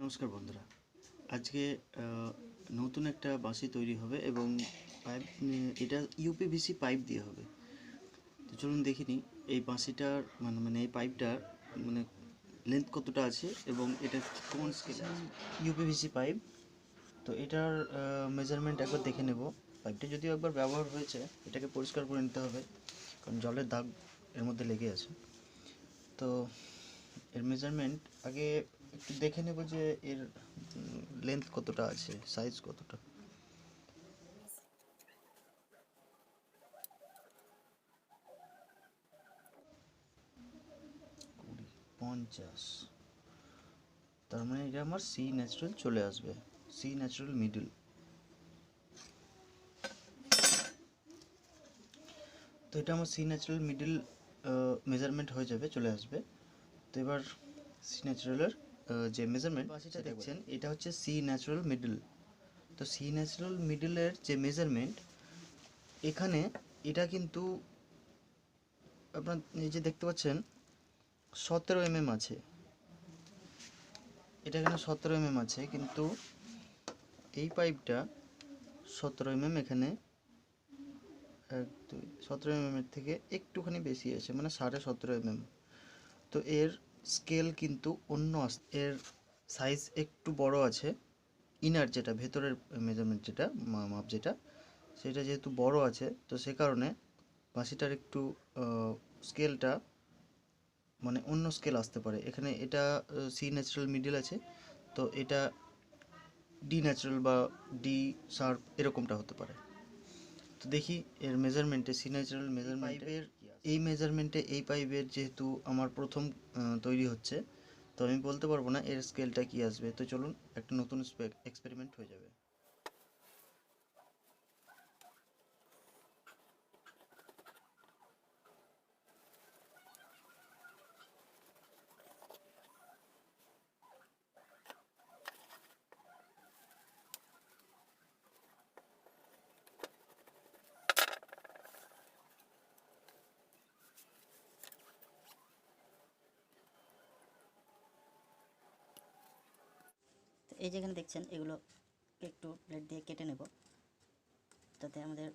নমস্কার বন্ধুরা, আজকে নতুন একটা বাঁশি তৈরি হবে এবং পাইপ এটা ইউপিভিসি পাইপ দিয়ে হবে। তো চলুন দেখিনি এই বাঁশিটার মানে এই পাইপটার মানে লেন্থ কতটা আছে এবং এটা কোন স্কেলে আছে। ইউপিভিসি পাইপ, তো এটার মেজারমেন্ট একবার দেখে নেব। পাইপটা যদিও একবার ব্যবহার হয়েছে, এটাকে পরিষ্কার করে নিতে হবে কারণ জলের দাগ এর মধ্যে লেগে আছে। তো এর মেজারমেন্ট আগে একটু দেখে নেব যে এর লেন্থ কতটা আছে, সাইজ কতটা। 50, তার মানে এটা আমার সি ন্যাচারাল চলে আসবে, সি ন্যাচারাল মিডল। তো এটা আমার সি ন্যাচারাল মিডল মেজারমেন্ট হয়ে যাবে, চলে আসবে। তো এবার সি ন্যাচারালের যে মেজারমেন্ট সেটা দেখছেন, এটা হচ্ছে সি ন্যাচারাল মিডল। তো সি ন্যাচারাল মিডলের যে মেজারমেন্ট এখানে, এটা কিন্তু আপনার এই যে দেখতে পাচ্ছেন 17 mm আছে। এটা এখানে 17 mm আছে, কিন্তু এই পাইপটা 17 mm এখানে 17 mm এর থেকে একটুখানি বেশি আছে, মানে 17.5 mm। তো এর স্কেল কিন্তু অন্য এর সাইজ একটু বড় আছে। ইনার যেটা ভেতরের মেজারমেন্ট, যেটা মাপ যেটা, সেটা যেহেতু বড় আছে, তো সে কারণে বাঁশিটার একটু স্কেলটা মানে অন্য স্কেল আসতে পারে এখানে। এটা সি ন্যাচারাল মিডল আছে, তো এটা ডি ন্যাচারাল বা ডি শার্প এরকমটা হতে পারে। তো দেখি এর মেজারমেন্টে, সি ন্যাচারাল মেজারমেন্টের এই মেজারমেন্টে এই পাইপের যেহেতু আমার প্রথম তৈরি হচ্ছে, তো আমি বলতে পারবো না এর স্কেলটা কি আসবে। তো চলুন একটা নতুন এক্সপেরিমেন্ট হয়ে যাবে। তো এই যেখানে দেখছেন, এগুলো একটু প্লেট দিয়ে কেটে নেব, তাতে আমাদের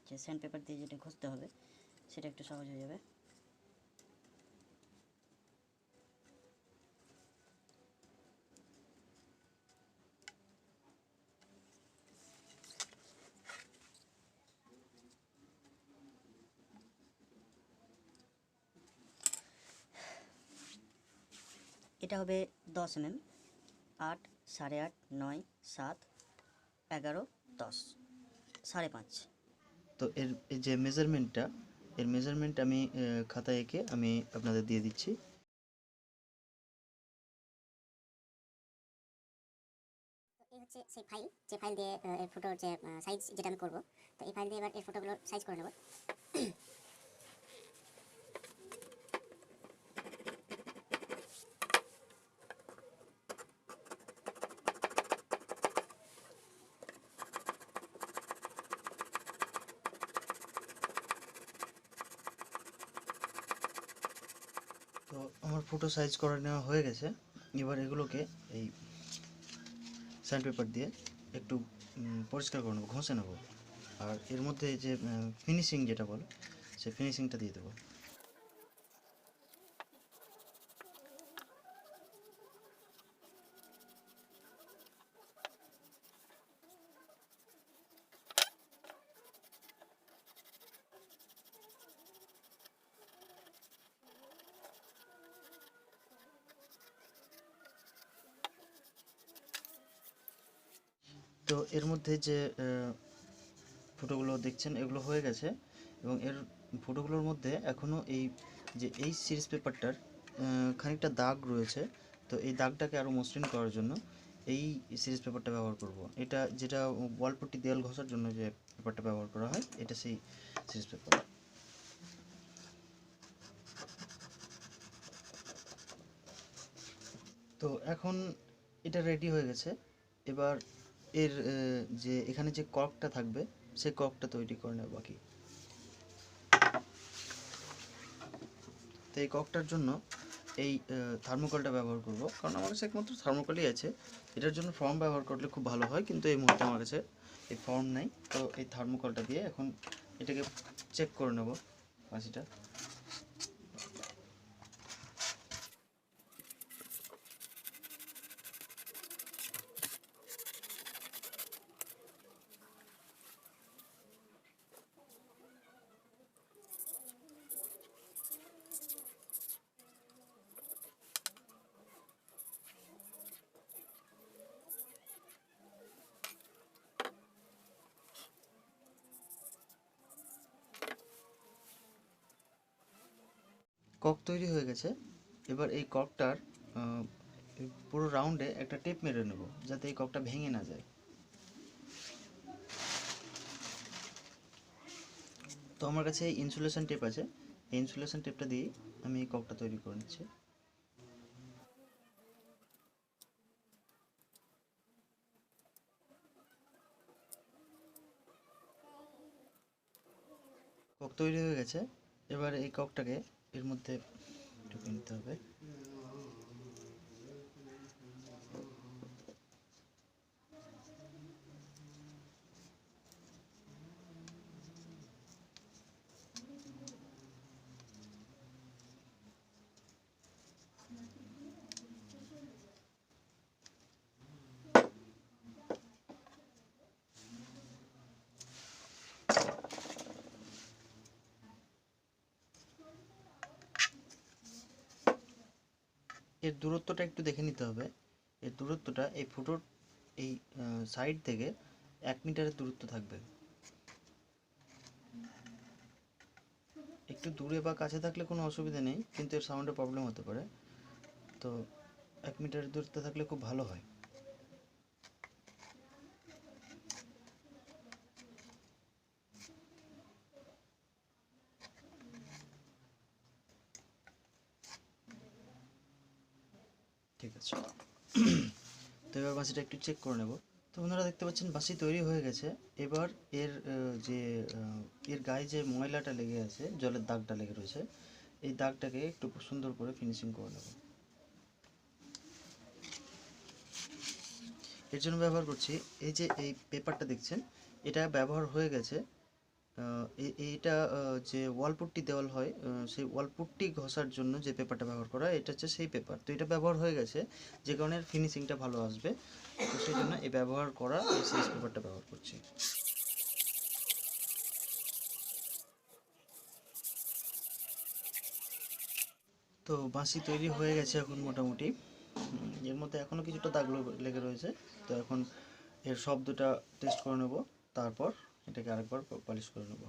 যে স্যান্ড পেপার দিয়ে যেটা ঘষতে হবে সেটা একটু সহজ হয়ে যাবে। এটা হবে 10 mm, 8, 8.5, 9, 7, 11, 10, 5.5। তো এর যে মেজারমেন্টটা, এর মেজারমেন্ট আমি খাতায় এঁকে আমি আপনাদের দিয়ে দিচ্ছি। এই হচ্ছে সেই ফাইল, যে ফাইল দিয়ে এর ফটোর যে সাইজ যেটা আমি করব। তো এই ফাইল দিয়ে এবার এর ফটোগুলো সাইজ করে নেব। তো আমার ফটো সাইজ করে নেওয়া হয়ে গেছে। এবার এগুলোকে এই স্যান্ড পেপার দিয়ে একটু পরিষ্কার করে নেবো, ঘষে নেবো। আর এর মধ্যে যে ফিনিশিং যেটা বলে, সেই ফিনিশিংটা দিয়ে দেবো। তো এর মধ্যে যে ফটোগুলো দেখছেন, এগুলো হয়ে গেছে। এবং এর ফটোগুলোর মধ্যে এখনও এই সিরিজ পেপারটার খানিকটা দাগ রয়েছে। তো এই দাগটাকে আরও মসৃণ করার জন্য এই সিরিজ পেপারটা ব্যবহার করব। এটা যেটা ওয়ালপট্টি দেয়াল ঘষার জন্য যে পেপারটা ব্যবহার করা হয়, এটা সেই সিরিজ পেপার। তো এখন এটা রেডি হয়ে গেছে। এবার এর যে এখানে যে কর্কটা থাকবে, সেই কর্কটা তৈরি করে নেওয়া বাকি। তো এই কর্কটার জন্য এই থার্মোকলটা ব্যবহার করব, কারণ আমার কাছে একমাত্র থার্মোকলই আছে। এটার জন্য ফর্ম ব্যবহার করলে খুব ভালো হয়, কিন্তু এই মুহূর্তে আমার কাছে এই ফর্ম নেই। তো এই থার্মোকলটা দিয়ে এখন এটাকে চেক করে নেব বাঁশিটা। কক তৈরি হয়ে গেছে। এবার এই ককটার পুরো রাউন্ডে একটা টেপ মেরে নেব, যাতে এই ককটা ভেঙে না যায়। তো আমার কাছে এই ইনসুলেশন টেপ আছে, এই ইনসুলেশন টেপটা দিয়ে আমি এই ককটা তৈরি করে নিচ্ছি। কক তৈরি হয়ে গেছে। এবার এই ককটাকে এর মধ্যে ঢুকে নিতে হবে। এর দূরত্বটা একটু দেখে নিতে হবে। এর দূরত্বটা এই ফুটোর এই সাইড থেকে 1 মিটারের দূরত্ব থাকবে। একটু দূরে বা কাছে থাকলে কোনো অসুবিধা নেই, কিন্তু এর সাউন্ডে প্রবলেম হতে পারে। তো 1 মিটারের দূরত্ব থাকলে খুব ভালো হয়। ঠিক আছে। তো এবার বাঁশিটা একটু চেক করে নেব। তো বন্ধুরা দেখতে পাচ্ছেন বাঁশি তৈরি হয়ে গেছে। এবার এর যে এর গায়ে যে ময়লাটা লেগে আছে, জলের দাগটা লেগে রয়েছে, এই দাগটাকে একটু সুন্দর করে ফিনিশিং করে নেব। এর জন্য ব্যবহার করছি এই যে এই পেপারটা দেখছেন, এটা ব্যবহার হয়ে গেছে। এইটা যে ওয়ালপুট্টি দেওয়াল হয়, সেই ওয়ালপুট্টি ঘষার জন্য যে পেপারটা ব্যবহার করা হয়, এটা হচ্ছে সেই পেপার। তো এটা ব্যবহার হয়ে গেছে, যে কারণে ফিনিশিংটা ভালো আসবে। তো সেই জন্য এই ব্যবহার করা এই সিরিজ পেপারটা ব্যবহার করছি। তো বাঁশি তৈরি হয়ে গেছে এখন মোটামুটি। এর মধ্যে এখনও কিছুটা দাগ লেগে রয়েছে। তো এখন এর শব্দটা টেস্ট করে নেব, তারপর এটাকে আরেকবার পালিশ করে নেব।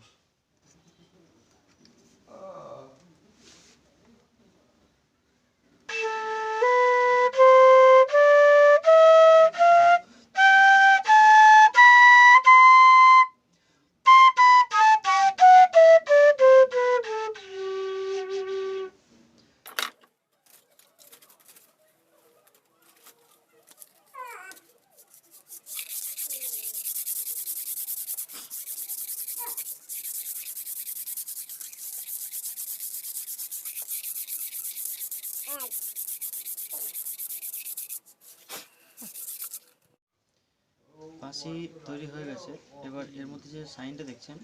বাঁশি তৈরি হয়ে গেছে। এবার এর মধ্যে যে সাইনটা দেখছেন,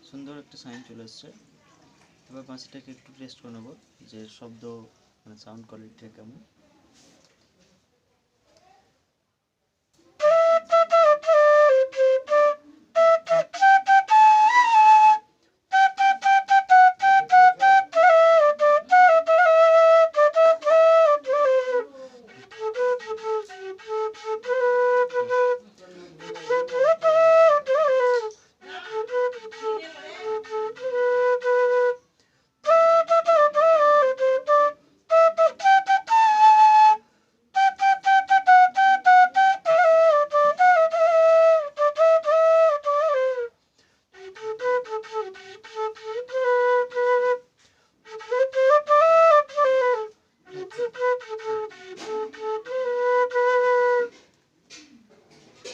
সুন্দর একটা সাইন চলে এসছে। এবার বাঁশিটাকে একটু টেস্ট করে নেবো যে শব্দ, মানে সাউন্ড কোয়ালিটিটা কেমন।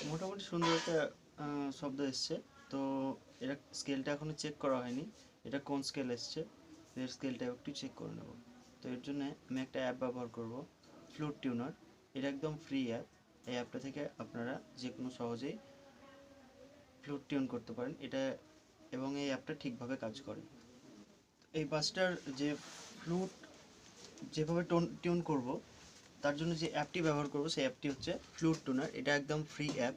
মোটামুটি সুন্দর একটা শব্দ এসছে। তো এটা স্কেলটা এখনো চেক করা হয়নি, এটা কোন স্কেল এসছে, এর স্কেলটা একটু চেক করে নেব। তো এর জন্য আমি একটা অ্যাপ ব্যবহার করব, ফ্লুট টিউনার। এটা একদম ফ্রি অ্যাপ। এই অ্যাপটা থেকে আপনারা যে কোনো সহজেই ফ্লুট টিউন করতে পারেন এটা, এবং এই অ্যাপটা ঠিকভাবে কাজ করে। এই বাসটার যে ফ্লুট যেভাবে টিউন করব তার জন্য যে অ্যাপটি ব্যবহার করব সেই অ্যাপটি হচ্ছে ফ্লুট টিউনার। এটা একদম ফ্রি অ্যাপ।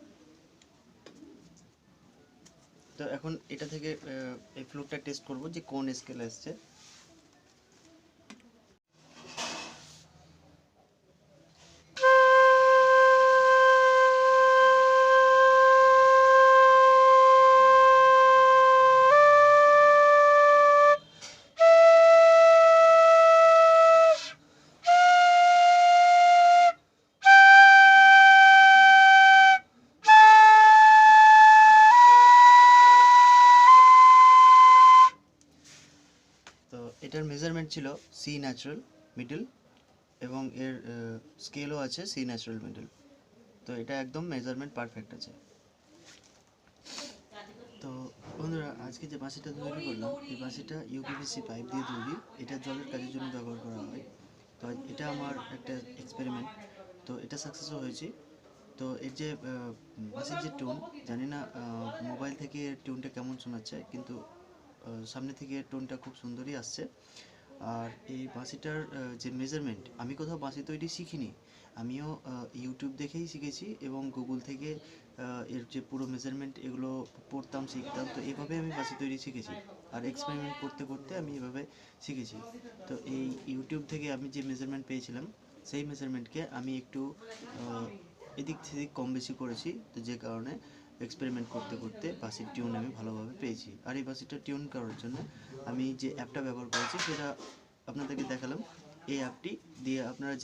তো এখন এটা থেকে এই ফ্লুটটা টেস্ট করব যে কোন স্কেল আসছে। তো এটার মেজারমেন্ট ছিল সি ন্যাচারাল মিডল, এবং এর স্কেলও আছে সি ন্যাচারাল মিডল। তো এটা একদম মেজারমেন্ট পারফেক্ট আছে। তো বন্ধুরা, আজকে যে বাঁশিটা তৈরি করলাম এই বাঁশিটা ইউপিভিসি পাইপ দিয়ে তৈরি। এটা জলের কাজের জন্য ব্যবহার করা হয়। তো এটা আমার একটা এক্সপেরিমেন্ট। তো এটা সাকসেসও হয়েছে। তো এর যে বাঁশির যে টোন, জানি না মোবাইল থেকে টিউনটা কেমন শোনাচ্ছে, কিন্তু সামনে থেকে টোনটা খুব সুন্দরই আসছে। আর এই বাঁশিটার যে মেজারমেন্ট, আমি কোথাও বাঁশি তৈরি শিখিনি, আমিও ইউটিউব দেখেই শিখেছি, এবং গুগল থেকে এর যে পুরো মেজারমেন্ট এগুলো পড়তাম, শিখতাম। তো এভাবে আমি বাঁশি তৈরি শিখেছি, আর এক্সপেরিমেন্ট করতে করতে আমি এভাবে শিখেছি। তো এই ইউটিউব থেকে আমি যে মেজারমেন্ট পেয়েছিলাম সেই মেজারমেন্টকে আমি একটু এদিক সেদিক কম বেশি করেছি। তো যে কারণে এক্সপেরিমেন্ট করতে করতে বাঁশির টিউন আমি ভালোভাবে পেয়েছি। আর এই বাঁশিটা টিউন করার জন্য আমি যে অ্যাপটা ব্যবহার করেছি সেটা আপনাদেরকে দেখালাম। এই অ্যাপটি দিয়ে আপনারা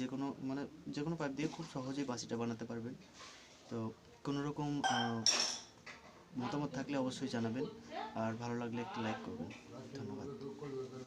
যে কোনো পাইপ দিয়ে খুব সহজেই বাঁশিটা বানাতে পারবেন। তো কোনো রকম মতামত থাকলে অবশ্যই জানাবেন, আর ভালো লাগলে একটা লাইক করবেন। ধন্যবাদ।